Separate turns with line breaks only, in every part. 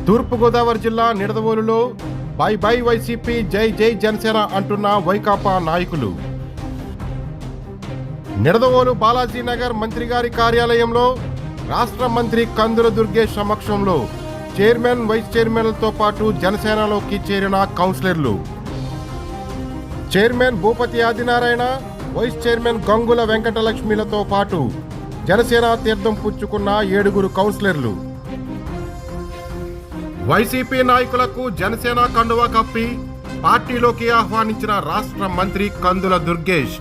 తూర్పుగోదావరి జిల్లా నిడదవోలులో by by YCP జై జై జనసేన అంటున్న వైకాపా నాయకులు. నిడదవోలు బాలాజీ నగర్ మంత్రి గారి కార్యాలయంలో రాష్ట్ర మంత్రి కందుల దుర్గేష్ సమక్షంలో చైర్మన్ వైస్ చైర్మన్లతో పాటు జనసేనలోకి చేరిన కౌన్సిలర్లు. Chairman Bhupathi Adinarayana, vice chairman Gangula వెంకటలక్ష్మిలతో పాటు జనసేన తీర్థం పుచ్చుకున్న 7 కౌన్సిలర్లు. వైసీపీ నాయకులకు జనసేన కండువా కప్పి పార్టీలోకి ఆహ్వానించిన రాష్ట్ర మంత్రి కందుల దుర్గేష్.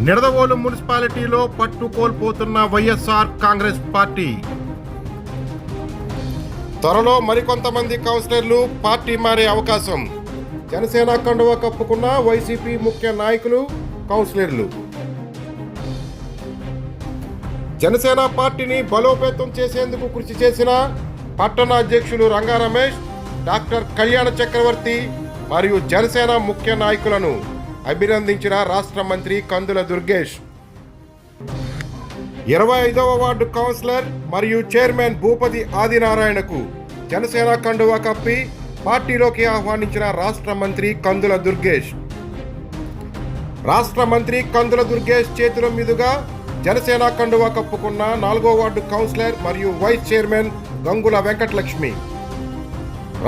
నిడదవోలు మున్సిపాలిటీలో పట్టు కోల్పోతున్న వైఎస్ఆర్ కాంగ్రెస్ పార్టీ. త్వరలో మరికొంతమంది కౌన్సిలర్లు పార్టీ మారే అవకాశం. జనసేన కండువా కప్పుకున్న వైసీపీ ముఖ్య నాయకులు, కౌన్సిలర్లు. జనసేన పార్టీని బలోపేతం చేసేందుకు కృషి చేసిన పట్టణ అధ్యక్షులు రంగా రమేష్, డాక్టర్ కళ్యాణ చక్రవర్తి మరియు జనసేన ముఖ్య నాయకులను అభినందించిన రాష్ట్ర మంత్రి కందుల దుర్గేష్. 25వ వార్డు కౌన్సిలర్ మరియు చైర్మన్ భూపతి ఆదినారాయణకు జనసేన కండువా కప్పి పార్టీలోకి ఆహ్వానించిన రాష్ట్ర మంత్రి కందుల దుర్గేష్. రాష్ట్ర మంత్రి కందుల దుర్గేష్ చేతుల మీదుగా జనసేన కండువా కప్పుకున్న 4వ వార్డు కౌన్సిలర్ మరియు వైస్ చైర్మన్ గంగుల వెంకటలక్ష్మి.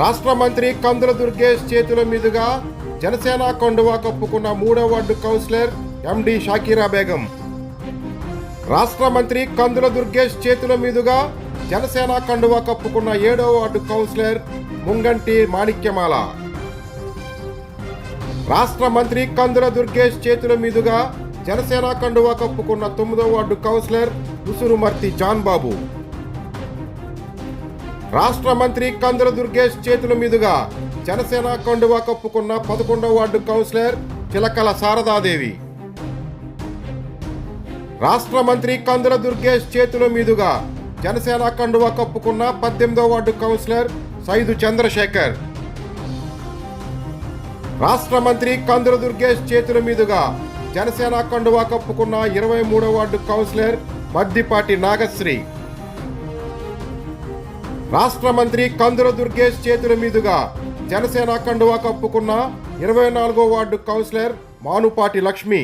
రాష్ట్ర మంత్రి కందుల దుర్గేష్ చేతుల మీదుగా జనసేన కండువా కప్పుకున్న 3వ వార్డు కౌన్సిలర్ ఎండి షాకీరా బేగం. రాష్ట్ర మంత్రి కందుల దుర్గేష్ చేతుల మీదుగా జనసేన కండువా కప్పుకున్న 7వ వార్డు కౌన్సిలర్ ముంగంటి మాణిక్యమాల. రాష్ట్ర మంత్రి కందుల దుర్గేష్ చేతుల మీదుగా జనసేన కండువా కప్పుకున్న 9వ వార్డు కౌన్సిలర్ ఉసురుమర్తి జాన్ బాబు. రాష్ట్ర మంత్రి కందుల దుర్గేష్ చేతుల మీదుగా జనసేన కండువా కప్పుకున్న 11వ వార్డు కౌన్సిలర్ చిలకల శారదాదేవి. రాష్ట్ర మంత్రి కందుల దుర్గేష్ చేతుల మీదుగా జనసేన కండువా కప్పుకున్న 18వ వార్డు కౌన్సిలర్ సైదు చంద్రశేఖర్. రాష్ట్ర మంత్రి కందుల దుర్గేష్ చేతుల మీదుగా జనసేన కండువా కప్పుకున్న 23వ వార్డు కౌన్సిలర్ మద్దిపాటి నాగశ్రీ. రాష్ట్ర మంత్రి కందుల దుర్గేష్ చేతుల మీదుగా జనసేన కండువా కప్పుకున్న 24వ వార్డు కౌన్సిలర్ మానుపాటి లక్ష్మి.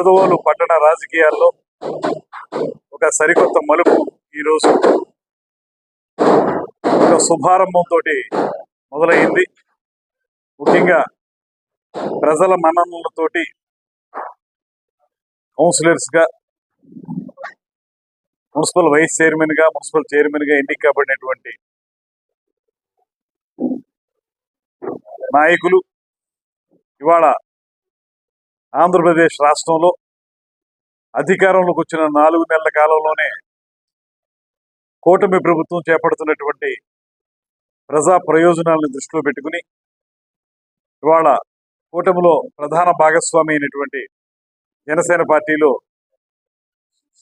నిడదవోలు పట్టణ రాజకీయాల్లో ఒక సరికొత్త మలుపు ఈరోజు ఒక శుభారంభంతో మొదలైంది. ముఖ్యంగా ప్రజల మన్ననలతోటి కౌన్సిలర్స్గా, మున్సిపల్ వైస్ చైర్మన్గా, మున్సిపల్ చైర్మన్గా ఎన్నిక కాబడినటువంటి నాయకులు ఇవాళ ఆంధ్రప్రదేశ్ రాష్ట్రంలో అధికారంలోకి వచ్చిన 4 నెలల కాలంలోనే కూటమి ప్రభుత్వం చేపడుతున్నటువంటి ప్రజా ప్రయోజనాలను దృష్టిలో పెట్టుకుని ఇవాళ కూటమిలో ప్రధాన భాగస్వామి అయినటువంటి జనసేన పార్టీలో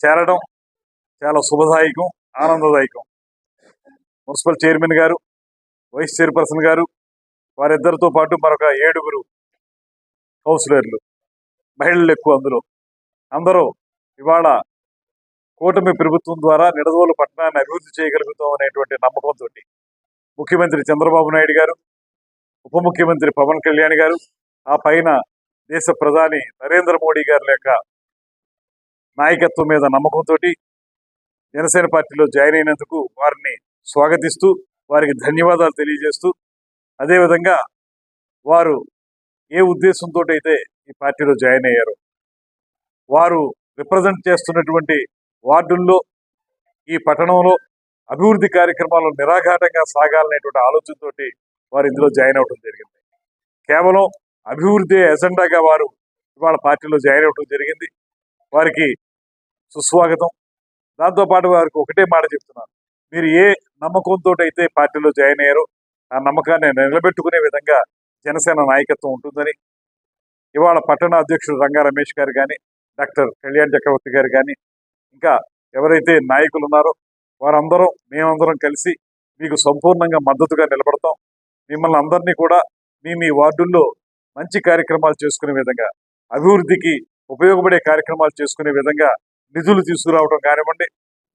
చేరడం చాలా శుభదాయకం, ఆనందదాయకం. మున్సిపల్ చైర్మన్ గారు, వైస్ చైర్పర్సన్ గారు, వారిద్దరితో పాటు మరొక 7 కౌన్సిలర్లు, మహిళలు ఎక్కువ. అందరూ ఇవాళ కూటమి ప్రభుత్వం ద్వారా నిడదవోలు పట్టణాన్ని అభివృద్ధి చేయగలుగుతాం అనేటువంటి నమ్మకంతో ముఖ్యమంత్రి చంద్రబాబు నాయుడు గారు, ఉప ముఖ్యమంత్రి పవన్ కళ్యాణ్ గారు, ఆ పైన దేశ ప్రధాని నరేంద్ర మోడీ గారి యొక్క నాయకత్వం మీద నమ్మకంతో జనసేన పార్టీలో జాయిన్ అయినందుకు వారిని స్వాగతిస్తూ వారికి ధన్యవాదాలు తెలియజేస్తూ, అదేవిధంగా వారు ఏ ఉద్దేశంతో అయితే ఈ పార్టీలో జాయిన్ అయ్యారో, వారు రిప్రజెంట్ చేస్తున్నటువంటి వార్డుల్లో ఈ పట్టణంలో అభివృద్ధి కార్యక్రమాలు నిరాఘాటంగా సాగాలనేటువంటి ఆలోచనతో వారు ఇందులో జాయిన్ అవ్వడం జరిగింది. కేవలం అభివృద్ధి ఎజెండాగా వారు ఇవాళ పార్టీలో జాయిన్ అవ్వడం జరిగింది. వారికి సుస్వాగతం. దాంతోపాటు వారికి ఒకటే మాట చెప్తున్నాను, మీరు ఏ నమ్మకంతో అయితే పార్టీలో జాయిన్ అయ్యారో ఆ నమ్మకాన్ని నిలబెట్టుకునే విధంగా జనసేన నాయకత్వం ఉంటుందని ఇవాళ పట్టణ అధ్యక్షుడు రంగా రమేష్ గారు కానీ, డాక్టర్ కళ్యాణ్ చక్రవర్తి గారు కానీ, ఇంకా ఎవరైతే నాయకులు ఉన్నారో వారందరం, మేమందరం కలిసి మీకు సంపూర్ణంగా మద్దతుగా నిలబడతాం. మిమ్మల్ని అందరినీ కూడా మీ వార్డుల్లో మంచి కార్యక్రమాలు చేసుకునే విధంగా, అభివృద్ధికి ఉపయోగపడే కార్యక్రమాలు చేసుకునే విధంగా నిధులు తీసుకురావడం కానివ్వండి,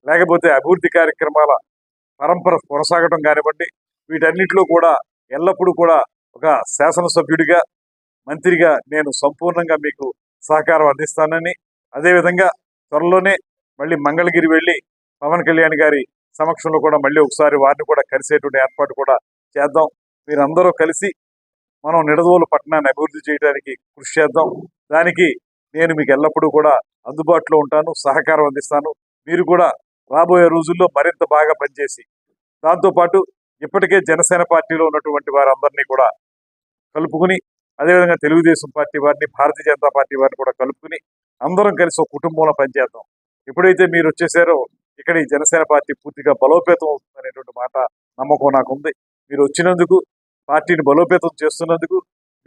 లేకపోతే అభివృద్ధి కార్యక్రమాల పరంపర కొనసాగడం కానివ్వండి, వీటన్నిటిలో కూడా ఎల్లప్పుడూ కూడా ఒక శాసనసభ్యుడిగా, మంత్రిగా నేను సంపూర్ణంగా మీకు సహకారం అందిస్తానని, అదేవిధంగా త్వరలోనే మళ్ళీ మంగళగిరి వెళ్ళి పవన్ కళ్యాణ్ గారి సమక్షంలో కూడా మళ్ళీ ఒకసారి వారిని కూడా కలిసేటువంటి ఏర్పాటు కూడా చేద్దాం. మీరందరూ కలిసి మనం నిడదవోలు పట్టణాన్ని అభివృద్ధి చేయడానికి కృషి చేద్దాం. దానికి నేను మీకు ఎల్లప్పుడూ కూడా అందుబాటులో ఉంటాను, సహకారం అందిస్తాను. మీరు కూడా రాబోయే రోజుల్లో మరింత బాగా పనిచేసి, దాంతోపాటు ఇప్పటికే జనసేన పార్టీలో ఉన్నటువంటి వారందరినీ కూడా కలుపుకుని, అదేవిధంగా తెలుగుదేశం పార్టీ వారిని, భారతీయ జనతా పార్టీ వారిని కూడా కలుపుకుని అందరం కలిసి ఒక కుటుంబంలో పనిచేద్దాం. ఎప్పుడైతే మీరు వచ్చేసారో ఇక్కడ ఈ జనసేన పార్టీ పూర్తిగా బలోపేతం అవుతుంది అనేటువంటి మాట, నమ్మకం నాకుంది. మీరు వచ్చినందుకు, పార్టీని బలోపేతం చేస్తున్నందుకు,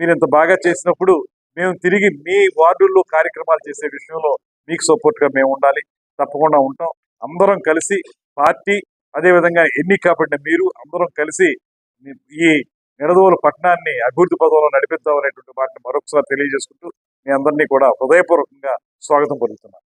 మీరు ఇంత బాగా చేసినప్పుడు మేము తిరిగి మీ వార్డుల్లో కార్యక్రమాలు చేసే విషయంలో మీకు సపోర్ట్గా మేము ఉండాలి. తప్పకుండా ఉంటాం. అందరం కలిసి పార్టీ, అదేవిధంగా ఎన్నిక కాబడిన మీరు అందరం కలిసి ఈ నిడదవోలు పట్టణాన్ని అభివృద్ధి పదంలో నడిపిద్దాం అనేటువంటి మాటను మరొకసారి తెలియజేసుకుంటూ మీ అందరినీ కూడా హృదయపూర్వకంగా స్వాగతం పలుకుతున్నాను.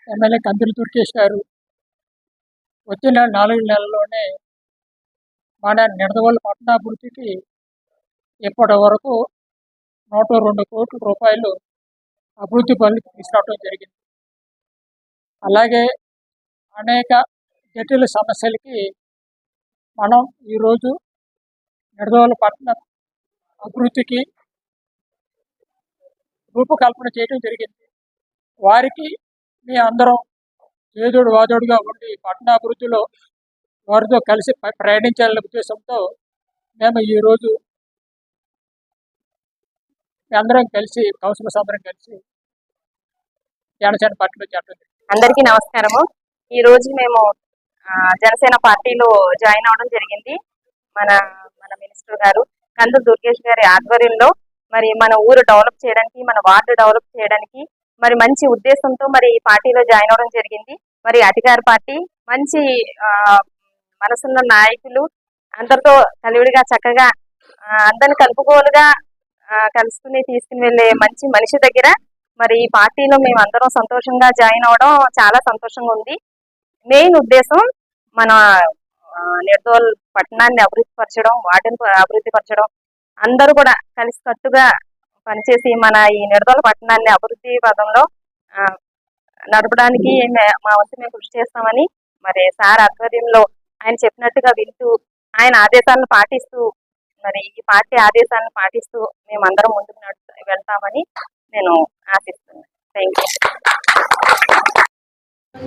ఎమ్మెల్యే కందులు దుర్గేష్ గారు వచ్చిన 4 నెలల్లోనే మన నిడదవోలు పట్టణాభివృద్ధికి ఇప్పటి వరకు 102 కోట్ల రూపాయలు అభివృద్ధి పనులకు తీసుకురావడం జరిగింది. అలాగే అనేక జటిల సమస్యలకి మనం ఈరోజు నిడదవోలు పట్టణ అభివృద్ధికి రూపకల్పన చేయడం జరిగింది. వారికి మీ అందరం చేదోడు వాదోడుగా ఉండి పట్టణాభివృద్ధిలో వారితో కలిసి ప్రయాణించాలనే ఉద్దేశంతో మేము ఈరోజు అందరం కలిసి, కౌన్సిలర్స్ అందరం కలిసి జనసేన పార్టీలో చేరడం జరిగింది.
అందరికీ నమస్కారము. ఈ రోజు మేము జనసేన పార్టీలో జాయిన్ అవడం జరిగింది. మన మినిస్టర్ గారు కందులు దుర్గేష్ గారి ఆధ్వర్యంలో మరి మన ఊరు డెవలప్ చేయడానికి, మన వార్డు డెవలప్ చేయడానికి మరి మంచి ఉద్దేశంతో మరి ఈ పార్టీలో జాయిన్ అవడం జరిగింది. మరి అధికార పార్టీ మంచి మనసున్న నాయకులు, అందరితో కలివిడిగా చక్కగా అందరిని కలుపుకోలుగా కలుసుకుని తీసుకుని వెళ్ళే మంచి మనిషి దగ్గర మరి ఈ పార్టీలో మేము అందరం సంతోషంగా జాయిన్ అవడం చాలా సంతోషంగా ఉంది. మెయిన్ ఉద్దేశం మన నిర్దోల్ పట్టణాన్ని అభివృద్ధి పరచడం, వాటిని అభివృద్ధి పరచడం, అందరూ కూడా కలిసికట్టుగా పనిచేసి మన ఈ నిర్దోల్ పట్టణాన్ని అభివృద్ధి పదంలో నడపడానికి మా వంతు మేము కృషి చేస్తామని, మరి సార్ ఆధ్వర్యంలో ఆయన చెప్పినట్టుగా వింటూ ఆయన ఆదేశాలను పాటిస్తూ, మరి ఈ పార్టీ ఆదేశాలను పాటిస్తూ మేమందరం ముందుకు వెళ్తామని నేను ఆశిస్తున్నాను. Thank you.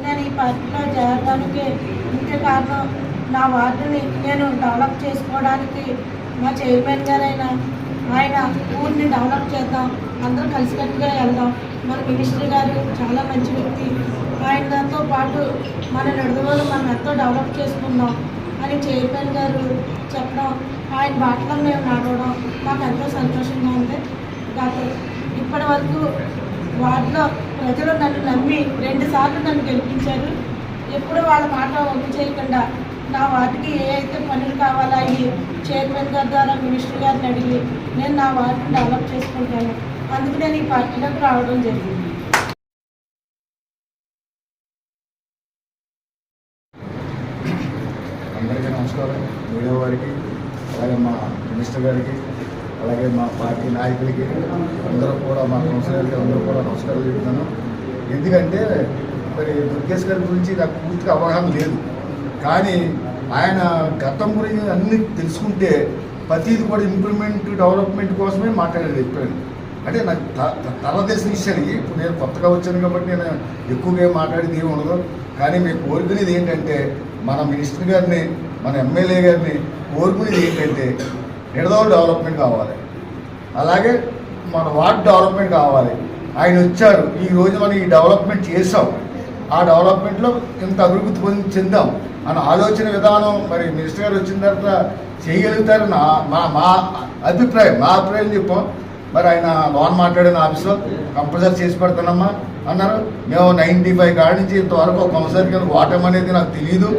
నేను ఈ పార్టీలో చేరడానికి ముఖ్య కారణం నా వార్డుని నేను డెవలప్ చేసుకోవడానికి మా చైర్మన్ గారైన ఆయన ఊరిని డెవలప్ చేద్దాం, అందరూ కలిసికట్టుగా వెళ్దాం. మన మినిస్టర్ గారు చాలా మంచి వ్యక్తి, ఆయనతో పాటు మన నడుదోలు మనం ఎంతో డెవలప్ చేసుకుందాం అని చైర్మన్ గారు చెప్పడం, ఆయన బాటలో మేము నడవడం మాకు ఎంతో సంతోషంగా ఉంది. ఇప్పటి వరకు వార్డులో ప్రజలు నన్ను నమ్మి 2 సార్లు నన్ను గెలిపించారు. ఎప్పుడు వాళ్ళ మాట ఒప్పు చేయకుండా నా వార్డుకి ఏ అయితే పనులు కావాలో అవి చైర్మన్ గారి ద్వారా మినిస్టర్ గారిని అడిగి నేను నా వార్డుని డెవలప్ చేసుకుంటాను. అందుకు నేను ఈ పార్టీలోకి రావడం జరిగింది.
అందరికీ నమస్కారం. మీడియా వారికి, అలాగే మా మినిస్టర్ గారికి, అలాగే మా పార్టీ నాయకులకి అందరూ కూడా, మా కౌన్సిలర్కి అందరూ కూడా నమస్కారం చెప్తున్నాను. ఎందుకంటే మరి దుర్గేష్ గారి గురించి నాకు పూర్తిగా అవగాహన లేదు, కానీ ఆయన గతం గురించి అన్ని తెలుసుకుంటే ప్రతిది కూడా ఇంప్రూవ్మెంట్ డెవలప్మెంట్ కోసమే మాట్లాడాడు ఎప్పుడైనా. అంటే నాకు తల తెలిసిన విషయాలు. ఇప్పుడు నేను కొత్తగా వచ్చాను కాబట్టి నేను ఎక్కువగా మాట్లాడేది ఏమి ఉండదు. కానీ మేము కోరుకునేది ఏంటంటే, మన మినిస్టర్ గారిని, మన ఎమ్మెల్యే గారిని కోరుకునేది ఏంటంటే నిర్దోల్ డెవలప్మెంట్ కావాలి, అలాగే మన వార్డ్ డెవలప్మెంట్ కావాలి. ఆయన వచ్చారు, ఈ రోజు మనం ఈ డెవలప్మెంట్ చేసాం, ఆ డెవలప్మెంట్లో ఇంత అభివృద్ధి చెందాం అన్న ఆలోచన విధానం మరి మినిస్టర్ గారు వచ్చిన తర్వాత చేయగలుగుతారు మా అభిప్రాయం చెప్పాం. మరి ఆయన లోన్ మాట్లాడిన ఆఫీస్లో కంపల్సరీ చేసి పెడతానమ్మా అన్నారు. మేము 95 కాడి నుంచి ఇంతవరకు ఒక కౌన్సిలర్కి ఓటమి అనేది నాకు తెలియదు.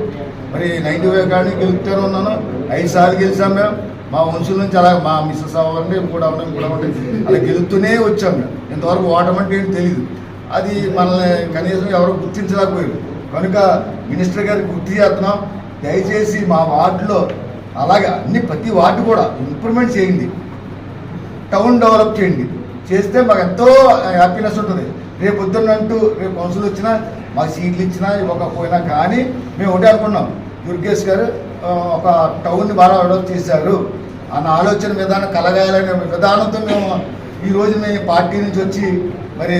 మరి 95 కాడి నుంచి గెలుపుతూనే ఉన్నాను. 5 సార్లు గెలిచాం మేము. మా వంశుల నుంచి అలా మా మిస్సెస్ అవ్వండి కూడా అలా గెలుపుతూనే వచ్చాం మేము. ఇంతవరకు ఓటమి అంటే ఏంటి తెలియదు. అది మనల్ని కనీసం ఎవరు గుర్తించలేకపోయారు. కనుక మినిస్టర్ గారికి గుర్తు చేస్తున్నాం, దయచేసి మా వార్డులో అలాగే ప్రతి వార్డు కూడా ఇంప్రూవ్మెంట్ చేయండి, టౌన్ డెవలప్ చేయండి. చేస్తే మాకు ఎంతో హ్యాపీనెస్ ఉంటుంది. రేపు పొద్దున్నంటూ రేపు కౌన్సిల్ వచ్చినా, మాకు సీట్లు ఇచ్చినా ఇవ్వకపోయినా కానీ మేము ఒకటే అనుకున్నాం, దుర్గేష్ గారు ఒక టౌన్ని బాగా డెవలప్ చేశారు అన్న ఆలోచన విధానం కలగాలనే విధానంతో మేము ఈరోజు మేము పార్టీ నుంచి వచ్చి మరి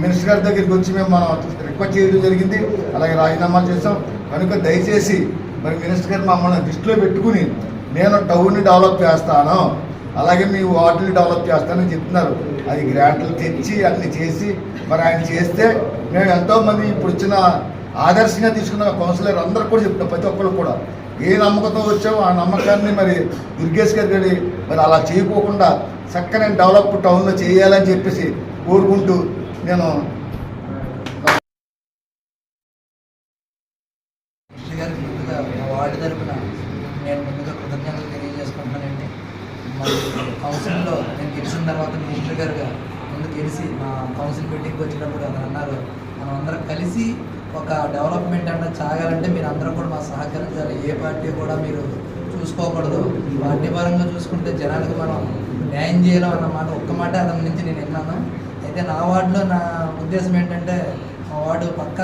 మినిస్టర్ గారి దగ్గరికి వచ్చి మేము మనం రిక్వెస్ట్ చేయడం జరిగింది. అలాగే రాజీనామా చేస్తాం. కనుక దయచేసి మరి మినిస్టర్ గారు మమ్మల్ని దృష్టిలో పెట్టుకుని నేను టౌన్ని డెవలప్ చేస్తాను, అలాగే మీ వార్డుని డెవలప్ చేస్తానని చెప్తున్నారు. అది గ్రాంట్లు తెచ్చి అన్ని చేసి మరి ఆయన చేస్తే మేము ఎంతోమంది ఇప్పుడు వచ్చిన ఆదర్శంగా తీసుకున్న కౌన్సిలర్ అందరూ కూడా చెప్తాం, ప్రతి ఒక్కరు కూడా ఏ నమ్మకంతో వచ్చామో ఆ నమ్మకాన్ని మరి దుర్గేష్ గారి మరి అలా చేయకోకుండా చక్కని డెవలప్ టౌన్లో చేయాలని చెప్పేసి కోరుకుంటూ నేను
గారికి ముందుగా మా వార్డు తరఫున నేను ముందుగా కృతజ్ఞతలు తెలియజేసుకుంటున్నానండి. మరి కౌన్సిల్లో నేను గెలిచిన తర్వాత మినిస్టర్ గారుగా ముందు గెలిచి మా కౌన్సిల్ మీటింగ్కి వచ్చినప్పుడు అతను అన్నారు, మనం అందరం కలిసి ఒక డెవలప్మెంట్ అన్నది సాగాలంటే మీరు అందరూ కూడా మా సహకరించాలి, ఏ పార్టీ కూడా మీరు చూసుకోకూడదు, పార్టీ పరంగా చూసుకుంటే జనానికి మనం న్యాయం చేయాలి అన్నమాట ఒక్క మాట అతని నుంచి నేను విన్నాను. అయితే నా వార్డులో నా ఉద్దేశం ఏంటంటే, మా వార్డు పక్క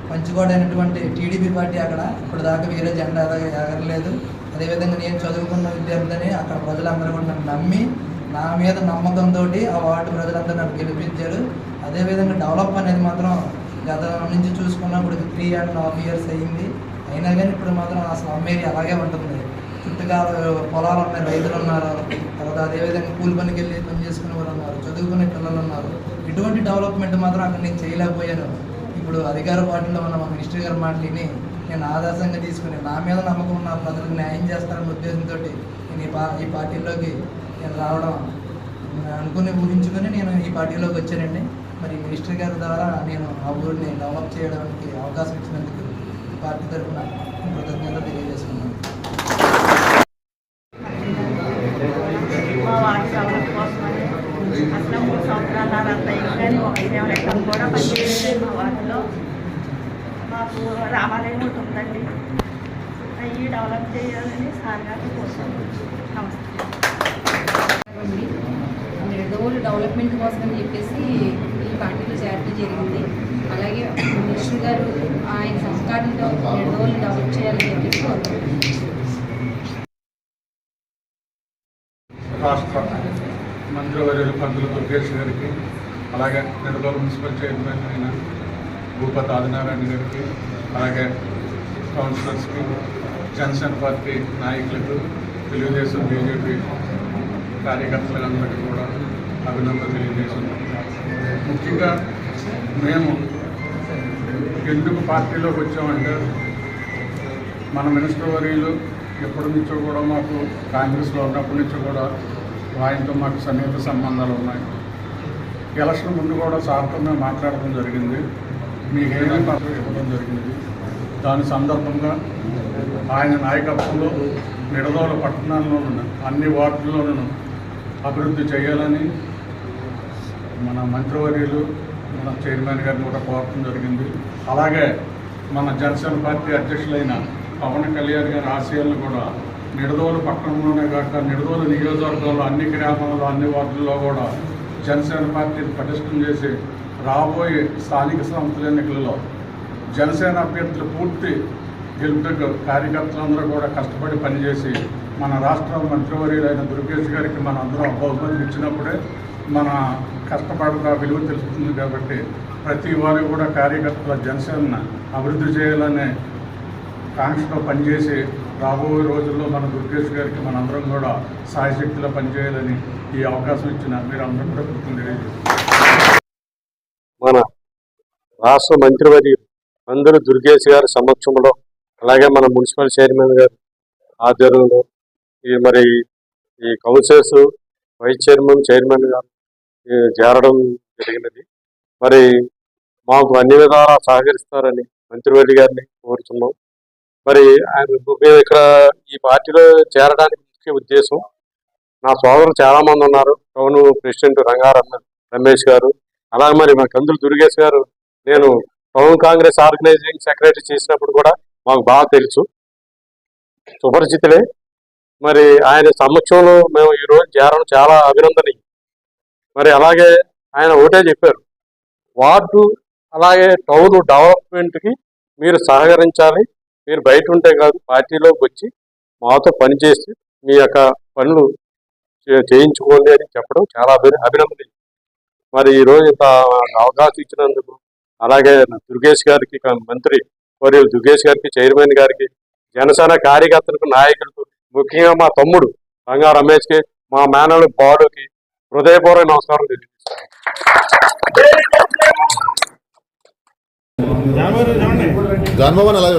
పంచుకోవడైనటువంటి టీడీపీ పార్టీ అక్కడ ఇప్పుడు దాకా వేరే జెండా ఎగరలేదు. అదేవిధంగా నేను చదువుకున్న విద్యార్థిని అక్కడ ప్రజలందరూ కూడా నన్ను నమ్మి నా మీద నమ్మకంతో ఆ వార్డు ప్రజలందరూ నన్ను గెలిపించారు. అదేవిధంగా డెవలప్ అనేది మాత్రం గత నుంచి చూసుకున్నప్పుడు 3.5 years అయ్యింది. అయినా కానీ ఇప్పుడు మాత్రం అసలు అమ్మేది అలాగే ఉంటుంది. చుట్టుకాల పొలాలు ఉన్నాయి, రైతులు ఉన్నారు, తర్వాత అదేవిధంగా కూలి పనికి వెళ్ళి పని చేసుకునే వాళ్ళు ఉన్నారు, చదువుకునే పిల్లలు ఉన్నారు. ఇటువంటి డెవలప్మెంట్ మాత్రం అక్కడ నేను చేయలేకపోయాను. ఇప్పుడు అధికార పార్టీలో ఉన్న మా మినిస్టర్ గారి మాటలని నేను ఆదర్శంగా తీసుకుని నా మీద నమ్మకం ఉన్న ప్రజలకు న్యాయం చేస్తారన్న ఉద్దేశంతో నేను ఈ పార్టీలోకి నేను రావడం ఊహించుకొని నేను ఈ పార్టీలోకి వచ్చానండి. మరి మినిస్టర్ గారి ద్వారా నేను ఆ ఊరిని డెవలప్ చేయడానికి అవకాశం ఇచ్చినందుకు పార్టీ తరఫున కృతజ్ఞతలు తెలియజేసుకున్నాను.
మా వార్డు డెవలప్ కోసమని అసలు 3 సంవత్సరాల అంతా ఇంకా ఒక 7 ఎకరాలు కూడా పనిచేయలేదు మా వార్డులో. మాకు రామాలయం ఒకటి ఉందండి, అవి డెవలప్ చేయాలని సార్ గారిని కోరుతున్నాను. నమస్తే.
నిడదవోలు డెవలప్మెంట్ కోసం అని చెప్పేసి ఈ పార్టీలో చేరడం జరిగింది. అలాగే మినిస్టర్ గారు ఆయన సంస్కారంతో నిడదవోలు డెవలప్ చేయాలని చెప్పేసి కోరుకుంటున్నాను.
రాష్ట్ర మంత్రివర్యులు కందుల దుర్గేష్ గారికి, అలాగే నిడదవోలు మున్సిపల్ చైర్మన్ అయిన భూపతి ఆదినారాయణ గారికి, అలాగే కౌన్సిలర్స్కి, జనసేన పార్టీ నాయకులకు, తెలుగుదేశం బీజేపీ కార్యకర్తలందరికీ కూడా అభినందనలు తెలియజేస్తున్నాం. ముఖ్యంగా మేము ఎందుకు పార్టీలోకి వచ్చామంటే, మన మినిస్టర్ వర్యులు ఎప్పటి నుంచో కూడా మాకు కాంగ్రెస్లో ఉన్నప్పటి నుంచో కూడా ఆయనతో మాకు సన్నిహిత సంబంధాలు ఉన్నాయి. ఎలక్షన్ ముందు కూడా సార్తో మేము మాట్లాడడం జరిగింది, మీకు ఏమేమి పత్రం ఇవ్వడం జరిగింది. దాని సందర్భంగా ఆయన నాయకత్వంలో నిడదవోలు పట్టణంలో ఉన్న అన్ని వార్డుల్లోనూ అభివృద్ధి చేయాలని మన మంత్రివర్యులు, మన చైర్మన్ గారిని కూడా కోరడం జరిగింది. అలాగే మన జనసేన పార్టీ అధ్యక్షులైన పవన్ కళ్యాణ్ గారి ఆశయాలను కూడా నిడదవోలు పట్టణంలోనే కాక నిడదవోలు నియోజకవర్గంలో అన్ని గ్రామాల్లో, అన్ని వార్డుల్లో కూడా జనసేన పార్టీని పటిష్టం చేసి రాబోయే స్థానిక సంస్థల ఎన్నికలలో జనసేన అభ్యర్థులు పూర్తి గెలుపుకు కార్యకర్తలందరూ కూడా కష్టపడి పనిచేసి మన రాష్ట్ర మంత్రివర్యులైన దుర్గేష్ గారికి మన అందరం బహుమతి ఇచ్చినప్పుడే మన కష్టపడ విలువ తెలుస్తుంది. కాబట్టి ప్రతి వారు కూడా కార్యకర్తల జనసేన అభివృద్ధి చేయాలనే కాంక్షతో పనిచేసి రాబోయే రోజుల్లో మన దుర్గేష్ గారికి మనందరం కూడా సాయశక్తిలో పనిచేయాలని ఈ అవకాశం ఇచ్చిన మీరు అందరూ కూడా కృతజ్ఞతలు.
మన రాష్ట్ర మంత్రివర్యులు అందరూ దుర్గేష్ గారి సమక్షంలో, అలాగే మన మున్సిపల్ చైర్మన్ గారు ఆధ్వర్యంలో ఈ కౌన్సిలర్స్, వైస్ చైర్మన్ గారు చేరడం జరిగినది. మాకు అన్ని విధాలా సహకరిస్తారని మంత్రివర్యులు గారిని కోరుతున్నాం. మేము ఇక్కడ ఈ పార్టీలో చేరడానికి ముఖ్య ఉద్దేశం, నా సోదరులు చాలా మంది ఉన్నారు. టౌన్ ప్రెసిడెంట్ రంగారన్న రమేష్ గారు, అలాగే మన కందుల దుర్గేష్ గారు నేను టౌన్ కాంగ్రెస్ ఆర్గనైజింగ్ సెక్రటరీ చేసినప్పుడు కూడా మాకు బాగా తెలుసు, సుపరిచితులే. ఆయన సమక్షంలో మేము ఈరోజు చేరడం చాలా అభినందనీయం. అలాగే ఆయన ఒకటే చెప్పారు, వార్డు అలాగే టౌన్ డెవలప్మెంట్కి మీరు సహకరించాలి, మీరు బయట ఉంటే కాదు పార్టీలోకి వచ్చి మాతో పనిచేసి మీ యొక్క పనులు చేయించుకోండి అని చెప్పడం చాలా అభినందనీయం. ఈరోజు ఇంత అవకాశం ఇచ్చినందుకు అలాగే దుర్గేష్ గారికి, మంత్రి వర్యులు దుర్గేష్ గారికి, చైర్మన్ గారికి, జనసేన కార్యకర్తలకు, నాయకులకు, ముఖ్యంగా మా తమ్ముడు రంగా రమేష్కి, మా మేనలు బాడుకి హృదయపూర్వక నమస్కారం తెలియజేస్తాను.
జాన్మోహన్ అలాగే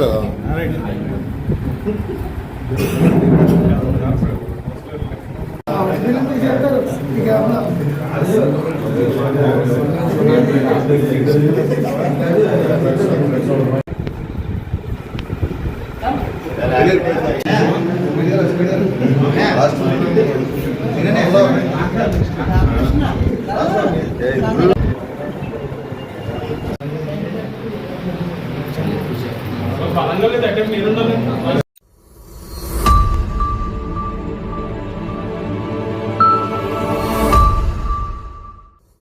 లాస్ట్